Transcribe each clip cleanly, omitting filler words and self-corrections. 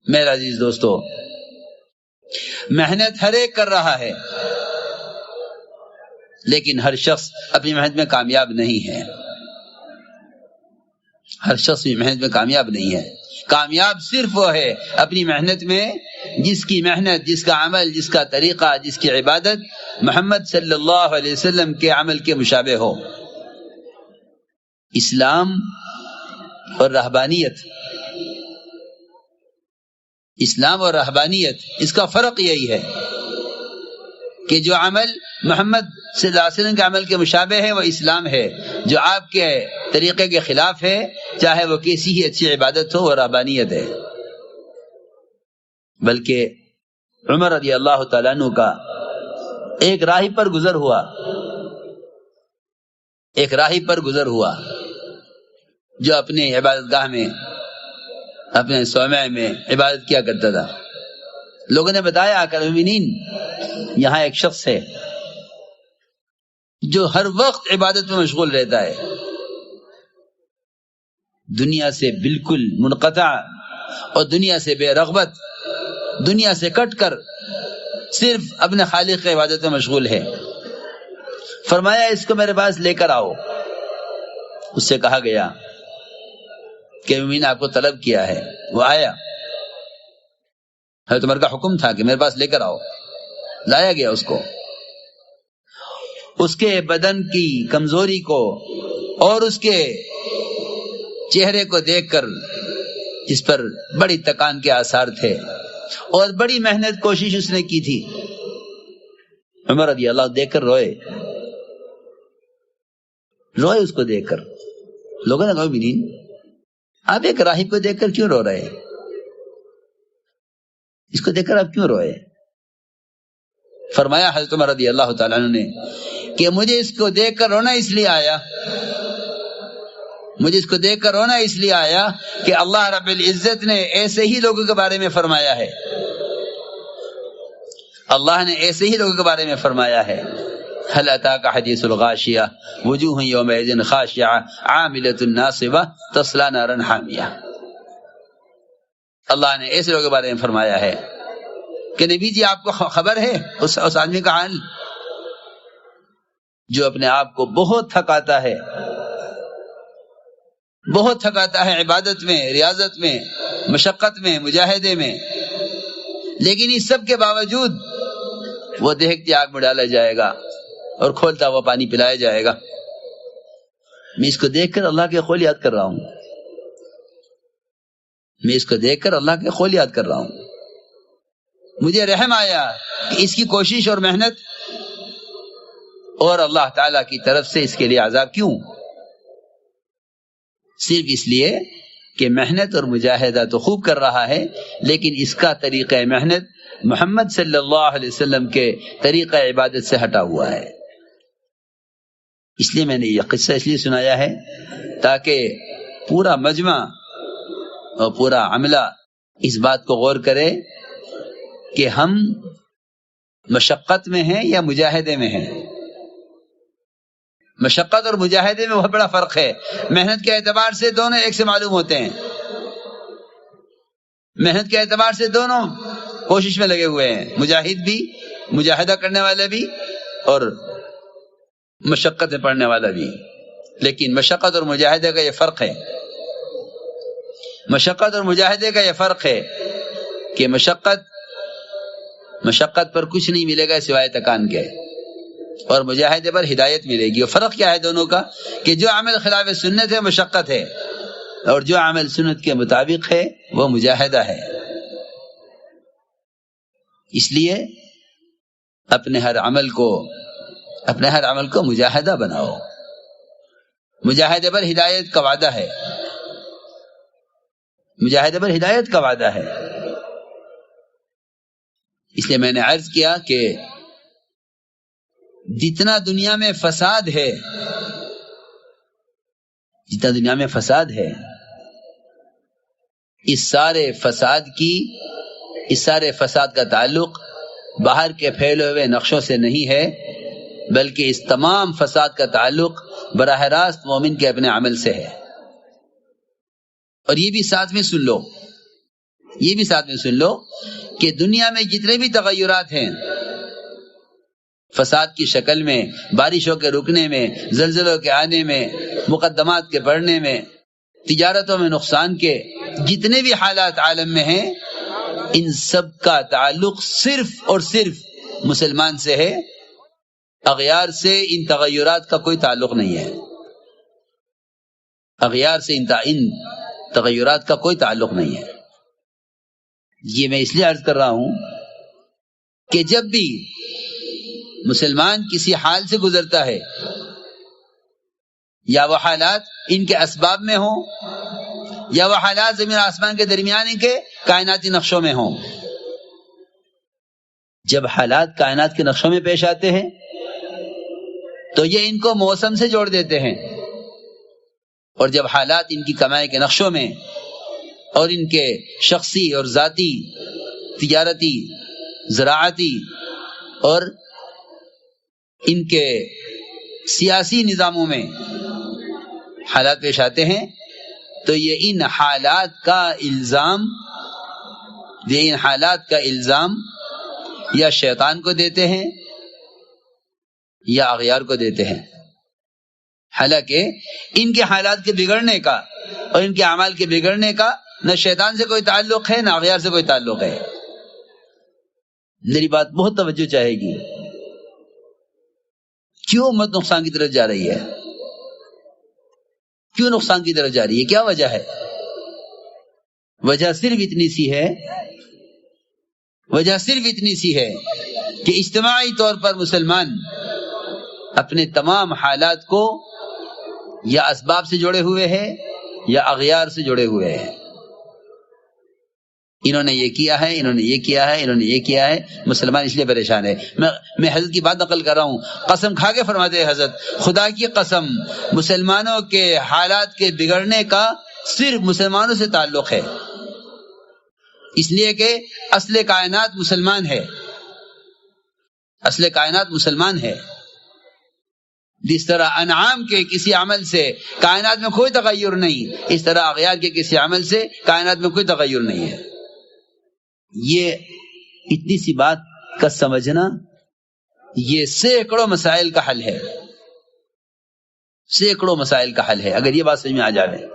میرا عزیز دوستو، محنت ہر ایک کر رہا ہے، لیکن ہر شخص اپنی محنت میں کامیاب نہیں ہے. ہر شخص اپنی محنت میں کامیاب نہیں ہے. کامیاب صرف وہ ہے اپنی محنت میں جس کی محنت، جس کا عمل، جس کا طریقہ، جس کی عبادت محمد صلی اللہ علیہ وسلم کے عمل کے مشابہ ہو. اسلام اور رہبانیت، اسلام اور رہبانیت، اس کا فرق یہی ہے کہ جو عمل محمد صلی اللہ علیہ وسلم کے عمل کے مشابہ ہے وہ اسلام ہے، جو آپ کے طریقے کے خلاف ہے چاہے وہ کیسی ہی اچھی عبادت ہو وہ رہبانیت ہے. بلکہ عمر رضی اللہ تعالیٰ عنہ کا ایک راہی پر گزر ہوا جو اپنے عبادت گاہ میں، اپنے صومعہ میں عبادت کیا کرتا تھا. لوگوں نے بتایا کہ المؤمنین، یہاں ایک شخص ہے جو ہر وقت عبادت میں مشغول رہتا ہے، دنیا سے بالکل منقطع اور دنیا سے بے رغبت، دنیا سے کٹ کر صرف اپنے خالق کی عبادت میں مشغول ہے. فرمایا اس کو میرے پاس لے کر آؤ. اس سے کہا گیا کہ میں نے آپ کو طلب کیا ہے. وہ آیا، حضرت عمر کا حکم تھا کہ میرے پاس لے کر آؤ. لایا گیا اس کو. اس کے بدن کی کمزوری کو اور اس کے چہرے کو دیکھ کر جس پر بڑی تکان کے آثار تھے اور بڑی محنت کوشش اس نے کی تھی، عمر رضی اللہ دیکھ کر روئے اس کو دیکھ کر. لوگوں نے کہا مومنین، آپ ایک راہب کو دیکھ کر کیوں رو رہے ہیں؟ اس کو دیکھ کر آپ کیوں روئے؟ فرمایا حضرت عمر رضی اللہ تعالیٰ عنہ نے کہ مجھے اس کو دیکھ کر رونا اس لیے آیا کہ اللہ رب العزت نے ایسے ہی لوگوں کے بارے میں فرمایا ہے. اللہ نے ایسے ہی لوگوں کے بارے میں فرمایا ہے، هل اتاك حدیث الغاشیہ وجوہ یومئذ خاشعہ عاملۃ ناصبہ تصلی نارا حامیہ. اللہ نے ایسے لوگوں کے بارے میں فرمایا ہے کہ نبی جی آپ کو خبر ہے اس آدمی کا حال جو اپنے آپ کو بہت تھکاتا ہے عبادت میں، ریاضت میں، مشقت میں، مجاہدے میں، لیکن اس سب کے باوجود وہ دیکھتی آگ میں ڈالا جائے گا اور کھولتا ہوا پانی پلایا جائے گا. میں اس کو دیکھ کر اللہ کے قول یاد کر رہا ہوں. مجھے رحم آیا کہ اس کی کوشش اور محنت اور اللہ تعالی کی طرف سے اس کے لیے عذاب کیوں؟ صرف اس لیے کہ محنت اور مجاہدہ تو خوب کر رہا ہے، لیکن اس کا طریقہ محنت محمد صلی اللہ علیہ وسلم کے طریقہ عبادت سے ہٹا ہوا ہے. اس لیے میں نے یہ قصہ اس لیے سنایا ہے تاکہ پورا مجمع اور پورا عملہ اس بات کو غور کرے کہ ہم مشقت میں ہیں یا مجاہدے میں ہیں. مشقت اور مجاہدے میں بہت بڑا فرق ہے. محنت کے اعتبار سے دونوں ایک سے معلوم ہوتے ہیں، محنت کے اعتبار سے دونوں کوشش میں لگے ہوئے ہیں، مجاہد بھی، مجاہدہ کرنے والا بھی، اور مشقت میں پڑھنے والا بھی. لیکن مشقت اور مجاہدے کا یہ فرق ہے، مشقت اور مجاہدے کا یہ فرق ہے کہ مشقت پر کچھ نہیں ملے گا سوائے تکان کے، اور مجاہدے پر ہدایت ملے گی. اور فرق کیا ہے دونوں کا؟ کہ جو عمل خلاف سنت ہے مشقت ہے، اور جو عمل سنت کے مطابق ہے وہ مجاہدہ ہے. اس لیے اپنے ہر عمل کو مجاہدہ بناؤ. مجاہدے پر ہدایت کا وعدہ ہے، مجاہدے پر ہدایت کا وعدہ ہے. اس لیے میں نے عرض کیا کہ جتنا دنیا میں فساد ہے، اس سارے فساد کا تعلق باہر کے پھیلے ہوئے نقشوں سے نہیں ہے، بلکہ اس تمام فساد کا تعلق براہ راست مومن کے اپنے عمل سے ہے. اور یہ بھی ساتھ میں سن لو یہ بھی ساتھ میں سن لو کہ دنیا میں جتنے بھی تغیرات ہیں، فساد کی شکل میں، بارشوں کے رکنے میں، زلزلوں کے آنے میں، مقدمات کے بڑھنے میں، تجارتوں میں نقصان کے، جتنے بھی حالات عالم میں ہیں، ان سب کا تعلق صرف اور صرف مسلمان سے ہے، اغیار سے ان تغیرات کا کوئی تعلق نہیں ہے، اغیار سے ان تغیرات کا کوئی تعلق نہیں ہے۔ یہ میں اس لیے عرض کر رہا ہوں کہ جب بھی مسلمان کسی حال سے گزرتا ہے، یا وہ حالات ان کے اسباب میں ہوں، یا وہ حالات زمین آسمان کے درمیان کے کائناتی نقشوں میں ہوں، جب حالات کائنات کے نقشوں میں پیش آتے ہیں تو یہ ان کو موسم سے جوڑ دیتے ہیں، اور جب حالات ان کی کمائی کے نقشوں میں اور ان کے شخصی اور ذاتی، تجارتی، زراعتی اور ان کے سیاسی نظاموں میں حالات پیش آتے ہیں، تو یہ ان حالات کا الزام یا شیطان کو دیتے ہیں یا اغیار کو دیتے ہیں، حالانکہ ان کے حالات کے بگڑنے کا اور ان کے اعمال کے بگڑنے کا نہ شیطان سے کوئی تعلق ہے، نہ اغیار سے کوئی تعلق ہے۔ میری بات بہت توجہ چاہے گی۔ کیوں امت نقصان کی طرف جا رہی ہے؟ کیوں نقصان کی طرف جا رہی ہے؟ کیا وجہ ہے؟ وجہ صرف اتنی سی ہے کہ اجتماعی طور پر مسلمان اپنے تمام حالات کو یا اسباب سے جڑے ہوئے ہیں یا اغیار سے جڑے ہوئے ہیں۔ انہوں نے یہ کیا ہے، انہوں نے یہ کیا ہے، انہوں نے یہ کیا ہے، مسلمان اس لیے پریشان ہے۔ میں حضرت کی بات نقل کر رہا ہوں، قسم کھا کے فرماتے ہیں حضرت، خدا کی قسم، مسلمانوں کے حالات کے بگڑنے کا صرف مسلمانوں سے تعلق ہے، اس لیے کہ اصل کائنات مسلمان ہے، اصل کائنات مسلمان ہے۔ جس طرح انعام کے کسی عمل سے کائنات میں کوئی تغیر نہیں، اس طرح اغیار کے کسی عمل سے کائنات میں کوئی تغیر نہیں ہے۔ یہ اتنی سی بات کا سمجھنا یہ سینکڑوں مسائل کا حل ہے، سینکڑوں مسائل کا حل ہے اگر یہ بات سمجھ میں آ جائے۔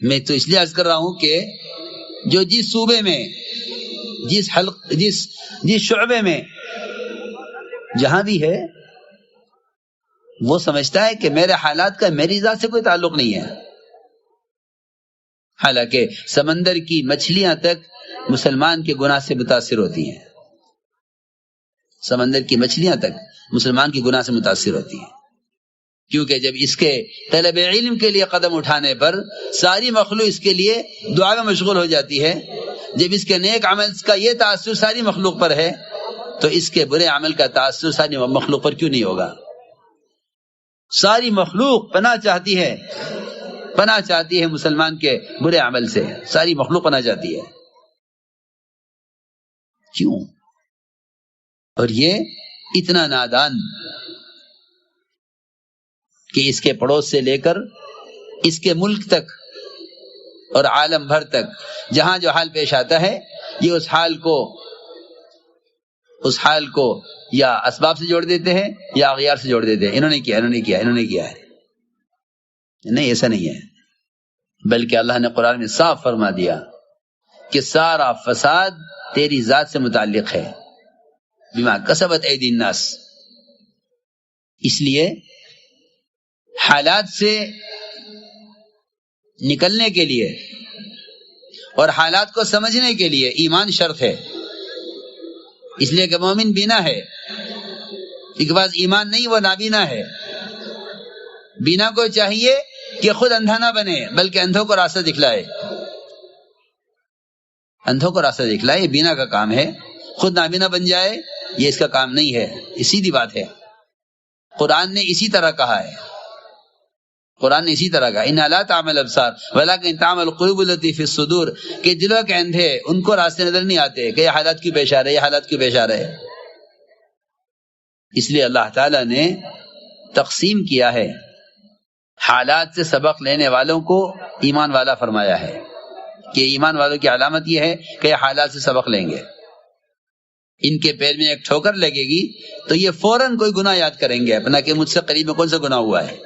میں تو اس لیے عرض کر رہا ہوں کہ جو جس صوبے میں، جس شعبے میں جہاں بھی ہے، وہ سمجھتا ہے کہ میرے حالات کا میری ذات سے کوئی تعلق نہیں ہے، حالانکہ سمندر کی مچھلیاں تک مسلمان کے گناہ سے متاثر ہوتی ہیں، سمندر کی مچھلیاں تک مسلمان کے گناہ سے متاثر ہوتی ہیں، کیونکہ جب اس کے طلب علم کے لیے قدم اٹھانے پر ساری مخلوق اس کے لیے دعا میں مشغول ہو جاتی ہے، جب اس کے نیک عمل کا یہ تاثر ساری مخلوق پر ہے تو اس کے برے عمل کا تاثر ساری مخلوق پر کیوں نہیں ہوگا؟ ساری مخلوق پناہ چاہتی ہے مسلمان کے برے عمل سے، ساری مخلوق پناہ چاہتی ہے، کیوں؟ اور یہ اتنا نادان کہ اس کے پڑوس سے لے کر اس کے ملک تک اور عالم بھر تک جہاں جو حال پیش آتا ہے، یہ اس حال کو یا اسباب سے جوڑ دیتے ہیں یا اغیار سے جوڑ دیتے ہیں۔ انہوں نے کیا ہے۔ نہیں، ایسا نہیں ہے، بلکہ اللہ نے قرآن میں صاف فرما دیا کہ سارا فساد تیری ذات سے متعلق ہے، بما کسبت ایدی الناس۔ اس لیے حالات سے نکلنے کے لیے اور حالات کو سمجھنے کے لیے ایمان شرط ہے، اس لیے کہ مومن بینا ہے، ایک بات ایمان نہیں، وہ نابینا ہے۔ بینا کو چاہیے کہ خود اندھا نہ بنے بلکہ اندھوں کو راستہ دکھلائے، اندھوں کو راستہ دکھلائے، یہ بینا کا کام ہے۔ خود نابینا بن جائے یہ اس کا کام نہیں ہے، یہ سیدھی بات ہے۔ قرآن نے اسی طرح کہا ہے، اِنَّا لَا تَعْمَلُ الْأَبْصَارُ وَلَٰكِن تَعْمَلُ الْقُلُوبُ الَّتِي فِي الصُّدُورِ، کہ دلوں کے اندھے ان کو راستے نظر نہیں آتے کہ یہ حالات کیوں پیش آ رہے، اس لیے اللہ تعالیٰ نے تقسیم کیا ہے، حالات سے سبق لینے والوں کو ایمان والا فرمایا ہے کہ ایمان والوں کی علامت یہ ہے کہ یہ حالات سے سبق لیں گے. ان کے پیر میں ایک ٹھوکر لگے گی تو یہ فوراً کوئی گناہ یاد کریں گے اپنا کہ مجھ سے قریب میں کون سا گناہ ہوا ہے.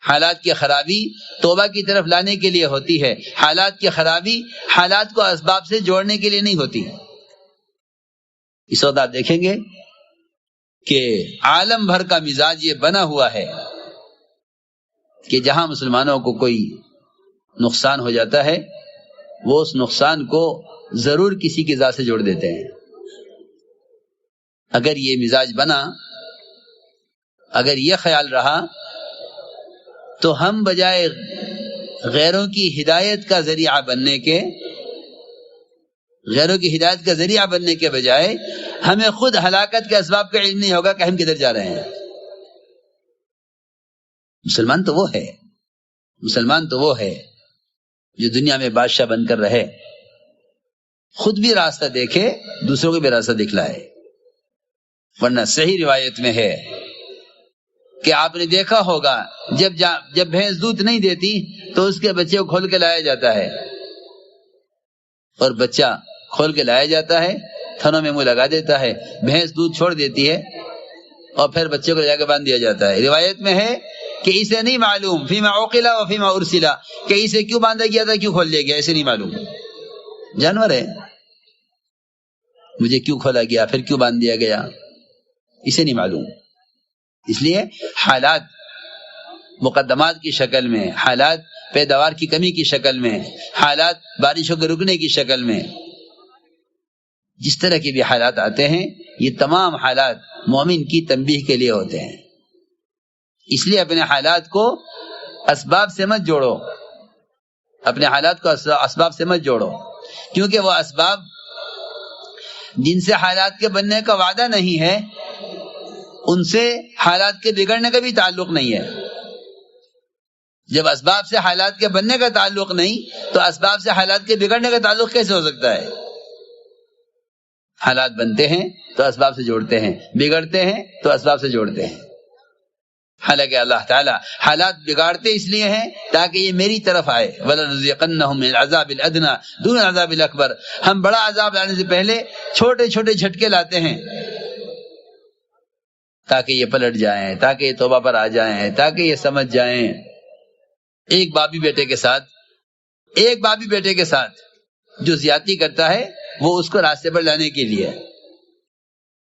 حالات کی خرابی توبہ کی طرف لانے کے لیے ہوتی ہے. حالات کی خرابی حالات کو اسباب سے جوڑنے کے لیے نہیں ہوتی. اس وقت آپ دیکھیں گے کہ عالم بھر کا مزاج یہ بنا ہوا ہے کہ جہاں مسلمانوں کو کوئی نقصان ہو جاتا ہے وہ اس نقصان کو ضرور کسی کی ذات سے جوڑ دیتے ہیں. اگر یہ مزاج بنا، اگر یہ خیال رہا تو ہم بجائے غیروں کی ہدایت کا ذریعہ بننے کے، غیروں کی ہدایت کا ذریعہ بننے کے بجائے ہمیں خود ہلاکت کے اسباب کا علم نہیں ہوگا کہ ہم کدھر جا رہے ہیں. مسلمان تو وہ ہے، مسلمان تو وہ ہے جو دنیا میں بادشاہ بن کر رہے، خود بھی راستہ دیکھے، دوسروں کو بھی راستہ دکھلائے. ورنہ صحیح روایت میں ہے کہ آپ نے دیکھا ہوگا جب بھینس دودھ نہیں دیتی تو اس کے بچے کو کھول کے لایا جاتا ہے، اور بچہ کھول کے لایا جاتا ہے، تھنوں میں منہ لگا دیتا ہے، بھینس دودھ چھوڑ دیتی ہے اور پھر بچے کو لے جا کے باندھ دیا جاتا ہے. روایت میں ہے کہ اسے نہیں معلوم فیما عقلا و فیما ارسلا، کہ اسے کیوں باندھا گیا تھا، کیوں کھول دیا گیا، اسے نہیں معلوم. جانور ہے، مجھے کیوں کھولا گیا، پھر کیوں باندھ دیا گیا، اسے نہیں معلوم. اس لیے حالات مقدمات کی شکل میں، حالات پیداوار کی کمی کی شکل میں، حالات بارشوں کے رکنے کی شکل میں، جس طرح کے بھی حالات آتے ہیں یہ تمام حالات مومن کی تنبیہ کے لیے ہوتے ہیں. اس لیے اپنے حالات کو اسباب سے مت جوڑو، اپنے حالات کو اسباب سے مت جوڑو، کیونکہ وہ اسباب جن سے حالات کے بننے کا وعدہ نہیں ہے ان سے حالات کے بگڑنے کا بھی تعلق نہیں ہے. جب اسباب سے حالات کے بننے کا تعلق نہیں تو اسباب سے حالات کے بگڑنے کا تعلق کیسے ہو سکتا ہے؟ حالات بنتے ہیں تو اسباب سے جوڑتے ہیں، بگڑتے ہیں تو اسباب سے جوڑتے ہیں. حالانکہ اللہ تعالی حالات بگاڑتے اس لیے ہیں تاکہ یہ میری طرف آئے. وَلَنُذِيقَنَّهُم مِّنَ الْعَذَابِ الْأَدْنَىٰ دُونَ الْعَذَابِ الْأَكْبَرِ، ہم بڑا عذاب لانے سے پہلے چھوٹے چھوٹے جھٹکے لاتے ہیں تاکہ یہ پلٹ جائیں، تاکہ یہ توبہ پر آ جائیں، تاکہ یہ سمجھ جائیں. ایک باپی بیٹے کے ساتھ جو زیادتی کرتا ہے وہ اس کو راستے پر لانے کے لیے.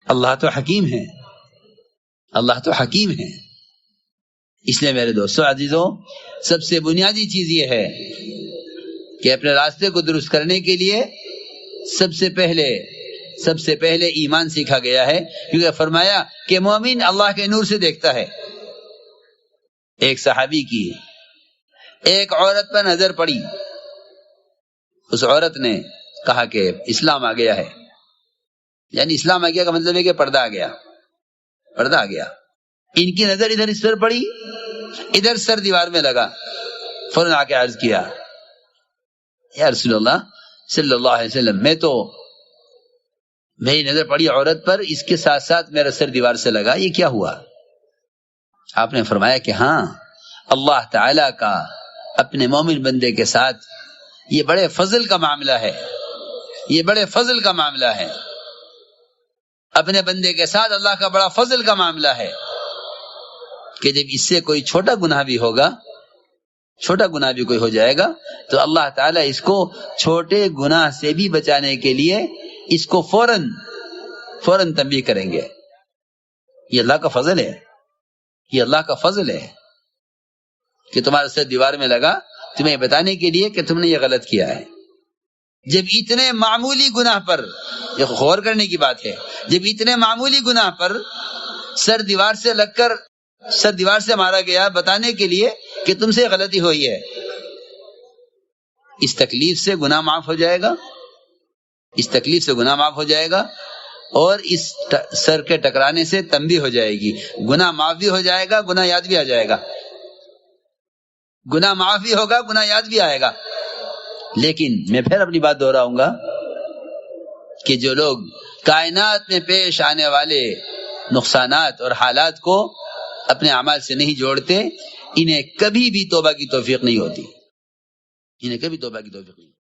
اللہ تو حکیم ہے، اللہ تو حکیم ہے. اس لیے میرے دوستو عزیزوں، سب سے بنیادی چیز یہ ہے کہ اپنے راستے کو درست کرنے کے لیے سب سے پہلے ایمان سیکھا گیا ہے، کیونکہ فرمایا کہ مومن اللہ کے نور سے دیکھتا ہے. ایک صحابی کی ایک عورت پر نظر پڑی، اس عورت نے کہا کہ اسلام آ گیا ہے، یعنی اسلام آ گیا کا مطلب ہے کہ پردہ آ گیا. ان کی نظر ادھر اس پر پڑی، ادھر سر دیوار میں لگا، فوراً آ کے عرض کیا یا رسول اللہ صلی اللہ علیہ وسلم، میری نظر پڑی عورت پر، اس کے ساتھ ساتھ میرا سر دیوار سے لگا، یہ کیا ہوا؟ آپ نے فرمایا کہ ہاں، اللہ تعالی کا اپنے مومن بندے کے ساتھ یہ بڑے فضل کا معاملہ ہے، یہ بڑے فضل کا معاملہ ہے. اپنے بندے کے ساتھ اللہ کا بڑا فضل کا معاملہ ہے کہ جب اس سے کوئی چھوٹا گناہ بھی کوئی ہو جائے گا تو اللہ تعالیٰ اس کو چھوٹے گناہ سے بھی بچانے کے لیے اس کو فوراً تنبیہ کریں گے. یہ اللہ کا فضل ہے، یہ اللہ کا فضل ہے کہ تمہارا سر دیوار میں لگا تمہیں بتانے کے لیے کہ تم نے یہ غلط کیا ہے. جب اتنے معمولی گناہ پر، یہ غور کرنے کی بات ہے، جب اتنے معمولی گناہ پر سر دیوار سے لگ کر سر دیوار سے مارا گیا بتانے کے لیے کہ تم سے غلطی ہوئی ہے، اس تکلیف سے گناہ معاف ہو جائے گا، اس تکلیف سے گناہ معاف ہو جائے گا، اور اس سر کے ٹکرانے سے تنبیہ ہو جائے گی، گناہ معاف بھی ہو جائے گا، گناہ یاد بھی آ جائے گا، گناہ معاف بھی ہوگا، گناہ یاد بھی آئے گا. لیکن میں پھر اپنی بات دہراؤں گا کہ جو لوگ کائنات میں پیش آنے والے نقصانات اور حالات کو اپنے اعمال سے نہیں جوڑتے، انہیں کبھی بھی توبہ کی توفیق نہیں ہوتی. انہیں کبھی توبہ کی توفیق نہیں.